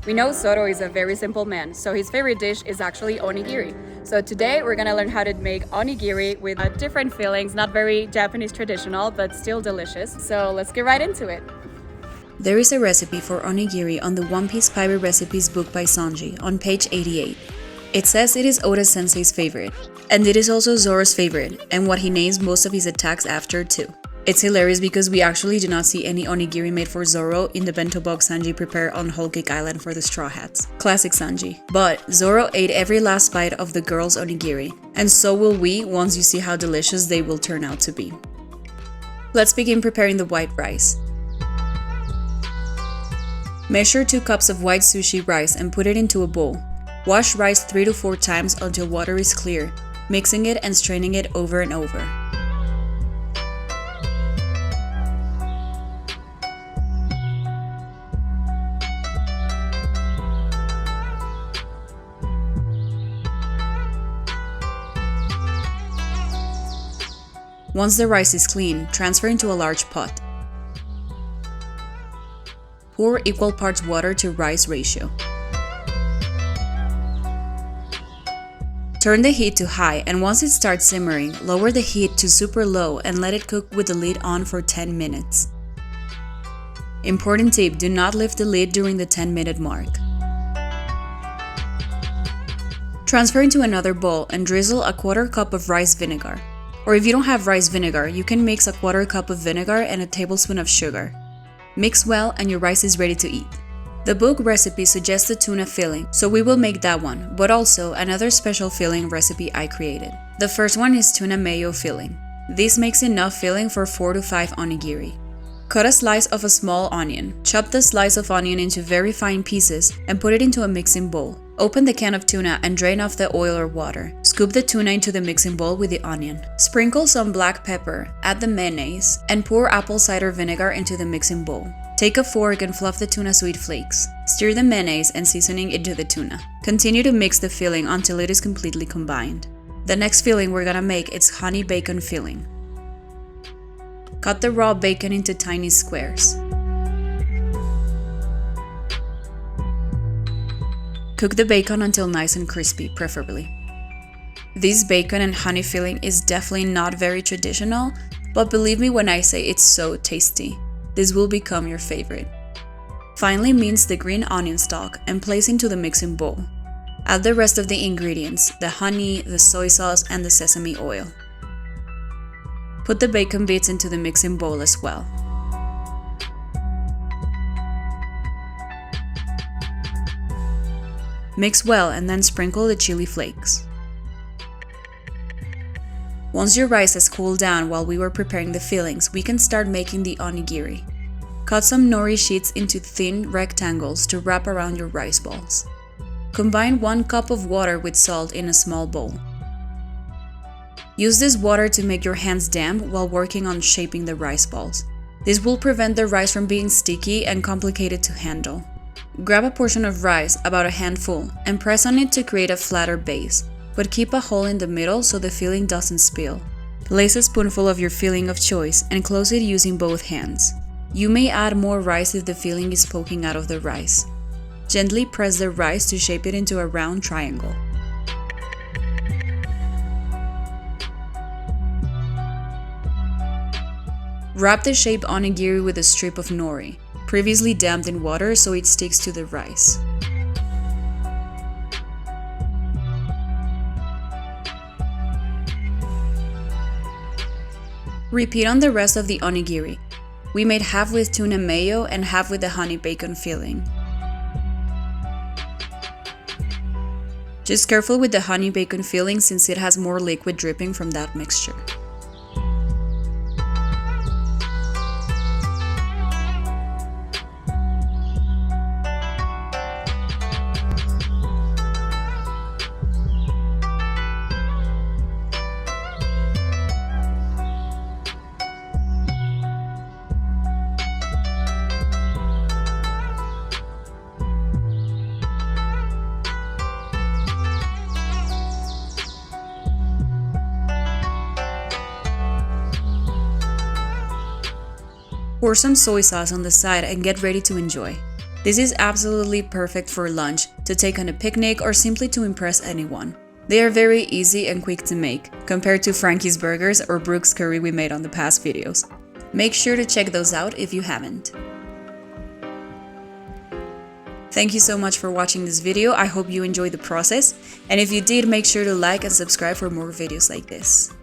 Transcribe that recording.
We know Zoro is a very simple man, so his favorite dish is actually onigiri. So today we're gonna learn how to make onigiri with different fillings, not very Japanese traditional, but still delicious. So let's get right into it. There is a recipe for onigiri on the One Piece Pirate Recipes book by Sanji on page 88. It says it is Oda Sensei's favorite, and it is also Zoro's favorite, and what he names most of his attacks after too. It's hilarious because we actually do not see any onigiri made for Zoro in the bento box Sanji prepared on Whole Cake Island for the Straw Hats. Classic Sanji. But Zoro ate every last bite of the girls' onigiri, and so will we once you see how delicious they will turn out to be. Let's begin preparing the white rice. Measure 2 cups of white sushi rice and put it into a bowl. Wash rice 3 to 4 times until water is clear, mixing it and straining it over and over. Once the rice is clean, transfer into a large pot. Pour equal parts water to rice ratio. Turn the heat to high, and once it starts simmering, lower the heat to super low and let it cook with the lid on for 10 minutes. Important tip: do not lift the lid during the 10-minute mark. Transfer into another bowl and drizzle a 1/4 cup of rice vinegar. Or if you don't have rice vinegar, you can mix a 1/4 cup of vinegar and a tablespoon of sugar. Mix well and your rice is ready to eat. The book recipe suggests the tuna filling, so we will make that one, but also another special filling recipe I created. The first one is tuna mayo filling. This makes enough filling for 4 to 5 onigiri. Cut a slice of a small onion. Chop the slice of onion into very fine pieces and put it into a mixing bowl. Open the can of tuna and drain off the oil or water. Scoop the tuna into the mixing bowl with the onion. Sprinkle some black pepper, add the mayonnaise, and pour apple cider vinegar into the mixing bowl. Take a fork and fluff the tuna sweet flakes. Stir the mayonnaise and seasoning into the tuna. Continue to mix the filling until it is completely combined. The next filling we're gonna make is honey bacon filling. Cut the raw bacon into tiny squares. Cook the bacon until nice and crispy, preferably. This bacon and honey filling is definitely not very traditional, but believe me when I say it's so tasty. This will become your favorite. Finally, mince the green onion stalk and place into the mixing bowl. Add the rest of the ingredients, the honey, the soy sauce, and the sesame oil. Put the bacon bits into the mixing bowl as well. Mix well and then sprinkle the chili flakes. Once your rice has cooled down while we were preparing the fillings, we can start making the onigiri. Cut some nori sheets into thin rectangles to wrap around your rice balls. Combine 1 cup of water with salt in a small bowl. Use this water to make your hands damp while working on shaping the rice balls. This will prevent the rice from being sticky and complicated to handle. Grab a portion of rice, about a handful, and press on it to create a flatter base, but keep a hole in the middle so the filling doesn't spill. Place a spoonful of your filling of choice and close it using both hands. You may add more rice if the filling is poking out of the rice. Gently press the rice to shape it into a round triangle. Wrap the shaped onigiri with a strip of nori, previously damped in water so it sticks to the rice. Repeat on the rest of the onigiri. We made half with tuna mayo and half with the honey bacon filling. Just careful with the honey bacon filling since it has more liquid dripping from that mixture. Pour some soy sauce on the side and get ready to enjoy. This is absolutely perfect for lunch, to take on a picnic, or simply to impress anyone. They are very easy and quick to make, compared to Frankie's Burgers or Brooke's Curry we made on the past videos. Make sure to check those out if you haven't. Thank you so much for watching this video. I hope you enjoyed the process, and if you did, make sure to like and subscribe for more videos like this.